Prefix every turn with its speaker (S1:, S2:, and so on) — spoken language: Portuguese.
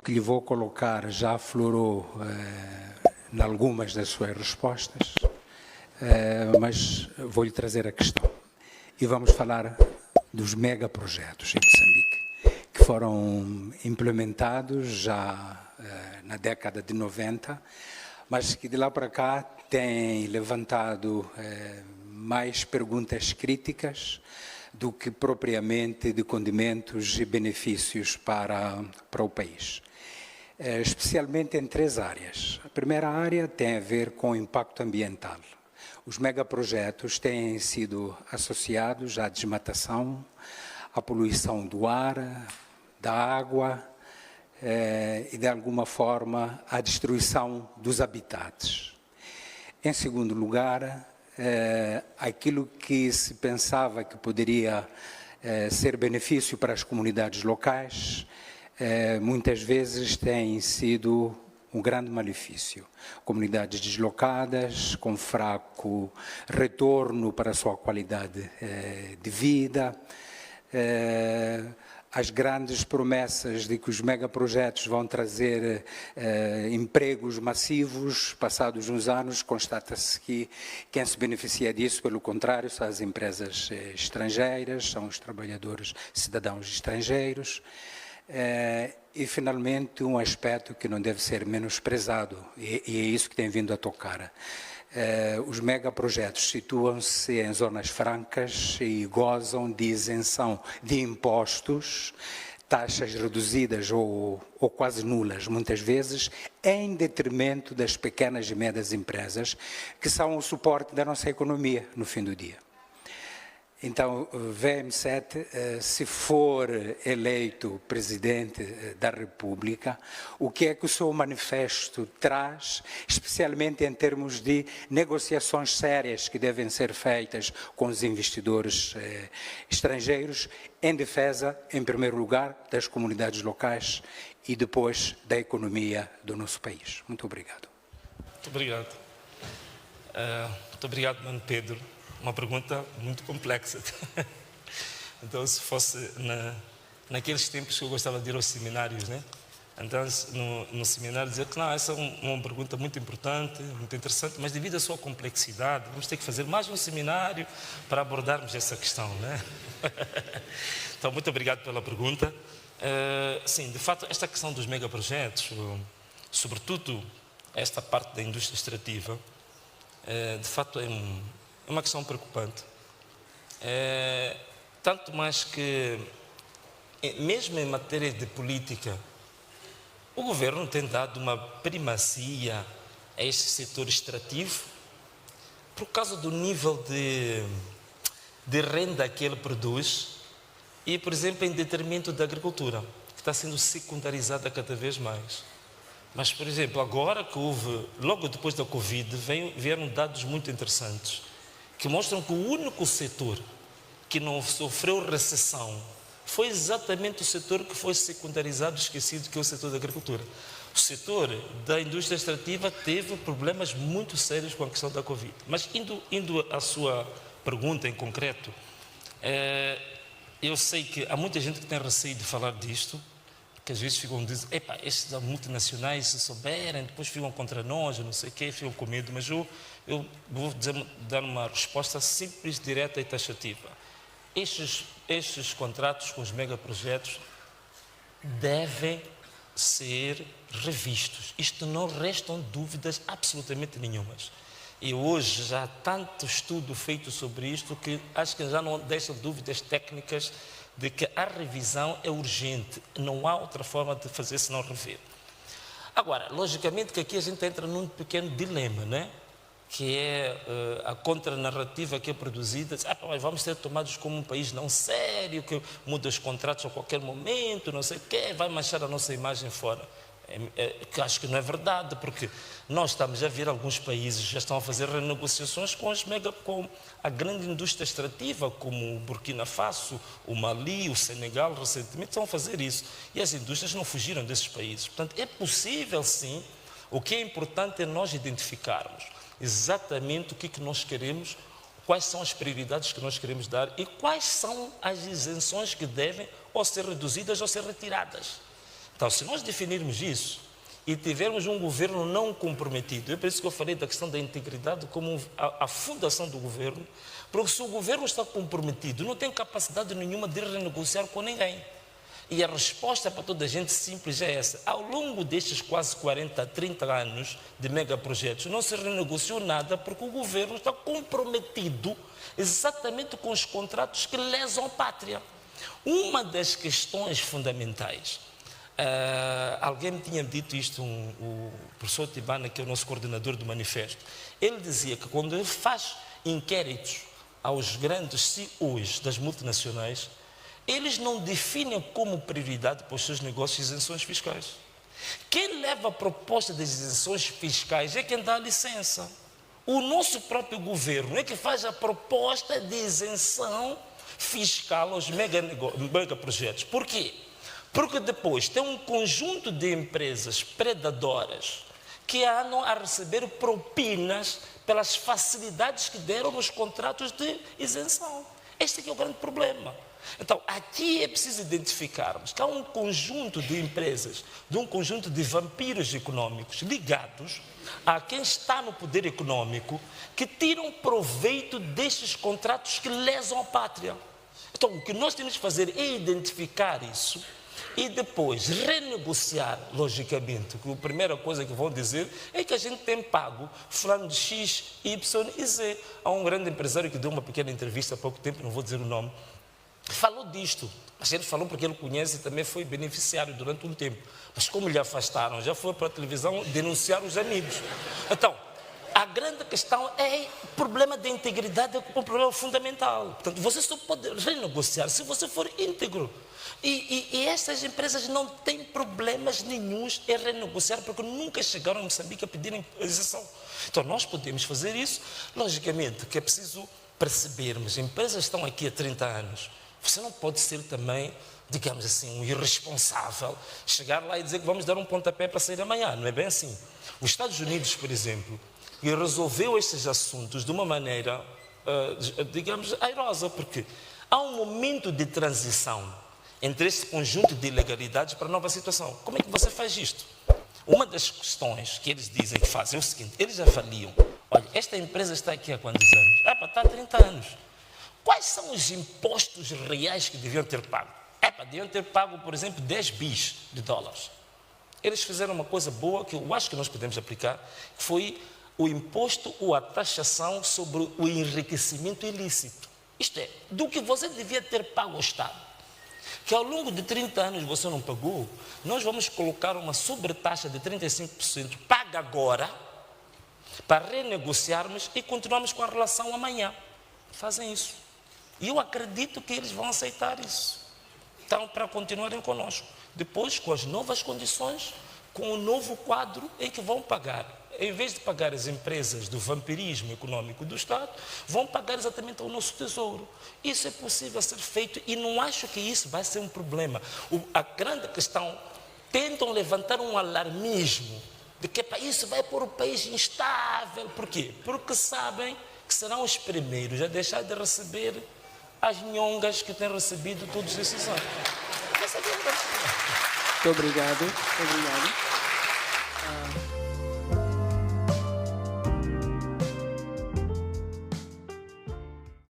S1: que lhe vou colocar já aflorou em algumas das suas respostas, mas vou-lhe trazer a questão. E vamos falar dos megaprojetos em Moçambique, que foram implementados já na década de 90, mas que de lá para cá têm levantado mais perguntas críticas do que propriamente de condimentos e benefícios para o país. Especialmente em 3 áreas. A primeira área tem a ver com o impacto ambiental. Os megaprojetos têm sido associados à desmatação, à poluição do ar, da água e, de alguma forma, à destruição dos habitats. Em segundo lugar, aquilo que se pensava que poderia ser benefício para as comunidades locais, muitas vezes tem sido um grande malefício. Comunidades deslocadas, com fraco retorno para a sua qualidade de vida, as grandes promessas de que os megaprojetos vão trazer empregos massivos, passados uns anos, constata-se que quem se beneficia disso, pelo contrário, são as empresas estrangeiras, são os trabalhadores cidadãos estrangeiros. E, finalmente, um aspecto que não deve ser menosprezado, e é isso que tem vindo a tocar. Os megaprojetos situam-se em zonas francas e gozam de isenção de impostos, taxas reduzidas ou quase nulas, muitas vezes, em detrimento das pequenas e médias empresas, que são o suporte da nossa economia no fim do dia. Então, VM7, se for eleito presidente da República, o que é que o seu manifesto traz, especialmente em termos de negociações sérias que devem ser feitas com os investidores estrangeiros, em defesa, em primeiro lugar, das comunidades locais e depois da economia do nosso país. Muito obrigado.
S2: Muito obrigado. Muito obrigado, Mano Pedro. Uma pergunta muito complexa. Então, se fosse naqueles tempos que eu gostava de ir aos seminários, né? Então, no seminário, dizer que não, essa é uma pergunta muito importante, muito interessante, mas devido à sua complexidade, vamos ter que fazer mais um seminário para abordarmos essa questão, né? Então, muito obrigado pela pergunta. Sim, de fato, esta questão dos megaprojetos, sobretudo esta parte da indústria extrativa, de fato é uma questão preocupante, tanto mais que, mesmo em matéria de política, o governo tem dado uma primazia a este setor extrativo por causa do nível de renda que ele produz e, por exemplo, em detrimento da agricultura, que está sendo secundarizada cada vez mais. Mas, por exemplo, agora que houve, logo depois da Covid, vieram dados muito interessantes, que mostram que o único setor que não sofreu recessão foi exatamente o setor que foi secundarizado, esquecido, que é o setor da agricultura. O setor da indústria extrativa teve problemas muito sérios com a questão da Covid. Mas indo à sua pergunta em concreto, eu sei que há muita gente que tem receio de falar disto, que às vezes ficam dizendo, estes multinacionais, se souberem, depois ficam contra nós, não sei o quê, ficam com medo, mas eu vou dar uma resposta simples, direta e taxativa. Estes contratos com os megaprojetos devem ser revistos. Isto não restam dúvidas absolutamente nenhumas. E hoje já há tanto estudo feito sobre isto que acho que já não deixa dúvidas técnicas de que a revisão é urgente. Não há outra forma de fazer senão rever. Agora, logicamente que aqui a gente entra num pequeno dilema, né? Que é a contranarrativa que é produzida, vamos ser tomados como um país não sério, que muda os contratos a qualquer momento, não sei o quê, vai manchar a nossa imagem fora. Que acho que não é verdade, porque nós estamos a ver alguns países já estão a fazer renegociações com a grande indústria extrativa, como o Burkina Faso, o Mali, o Senegal, recentemente estão a fazer isso. E as indústrias não fugiram desses países. Portanto, é possível sim. O que é importante é nós identificarmos exatamente o que nós queremos, quais são as prioridades que nós queremos dar e quais são as isenções que devem ou ser reduzidas ou ser retiradas. Então, se nós definirmos isso e tivermos um governo não comprometido, é por isso que eu falei da questão da integridade como a fundação do governo, porque se o governo está comprometido, não tem capacidade nenhuma de renegociar com ninguém. E a resposta para toda a gente simples é essa. Ao longo destes quase 40, 30 anos de megaprojetos, não se renegociou nada porque o governo está comprometido exatamente com os contratos que lesam a pátria. Uma das questões fundamentais, alguém me tinha dito isto, o professor Tibana, que é o nosso coordenador do manifesto, ele dizia que quando ele faz inquéritos aos grandes CEOs das multinacionais, eles não definem como prioridade para os seus negócios isenções fiscais. Quem leva a proposta de isenções fiscais é quem dá a licença. O nosso próprio governo é que faz a proposta de isenção fiscal aos megaprojetos. Por quê? Porque depois tem um conjunto de empresas predadoras que andam a receber propinas pelas facilidades que deram nos contratos de isenção. Este aqui é o grande problema. Então, aqui é preciso identificarmos que há um conjunto de empresas, de um conjunto de vampiros econômicos ligados a quem está no poder econômico, que tiram proveito destes contratos que lesam a pátria. Então, o que nós temos que fazer é identificar isso e depois renegociar, logicamente, que a primeira coisa que vão dizer é que a gente tem pago fulano de X, Y e Z. Há um grande empresário que deu uma pequena entrevista há pouco tempo, não vou dizer o nome, falou disto. Mas ele falou porque ele conhece e também foi beneficiário durante um tempo. Mas como lhe afastaram, já foi para a televisão denunciar os amigos. Então, a grande questão é o problema de integridade, é um problema fundamental. Portanto, você só pode renegociar se você for íntegro. E estas empresas não têm problemas nenhuns em renegociar, porque nunca chegaram a Moçambique a pedirem isenção. Então, nós podemos fazer isso. Logicamente que é preciso percebermos, empresas estão aqui há 30 anos. Você não pode ser também, digamos assim, um irresponsável, chegar lá e dizer que vamos dar um pontapé para sair amanhã. Não é bem assim. Os Estados Unidos, por exemplo, resolveu estes assuntos de uma maneira, digamos, airosa, porque há um momento de transição entre este conjunto de ilegalidades para a nova situação. Como é que você faz isto? Uma das questões que eles dizem que fazem é o seguinte: eles avaliam, olha, esta empresa está aqui há quantos anos? Está há 30 anos. Quais são os impostos reais que deviam ter pago? Deviam ter pago, por exemplo, 10 bis de dólares. Eles fizeram uma coisa boa que eu acho que nós podemos aplicar, que foi o imposto ou a taxação sobre o enriquecimento ilícito. Isto é, do que você devia ter pago ao Estado, que ao longo de 30 anos você não pagou, nós vamos colocar uma sobretaxa de 35%, paga agora, para renegociarmos e continuarmos com a relação amanhã. Fazem isso. E eu acredito que eles vão aceitar isso. Então, para continuarem conosco. Depois, com as novas condições, com o novo quadro em que vão pagar. Em vez de pagar as empresas do vampirismo econômico do Estado, vão pagar exatamente ao nosso tesouro. Isso é possível ser feito e não acho que isso vai ser um problema. A grande questão, tentam levantar um alarmismo de que isso vai pôr o país instável. Por quê? Porque sabem que serão os primeiros a deixar de receber as nhongas que têm recebido todos esses anos.
S3: Muito obrigado. Muito obrigado.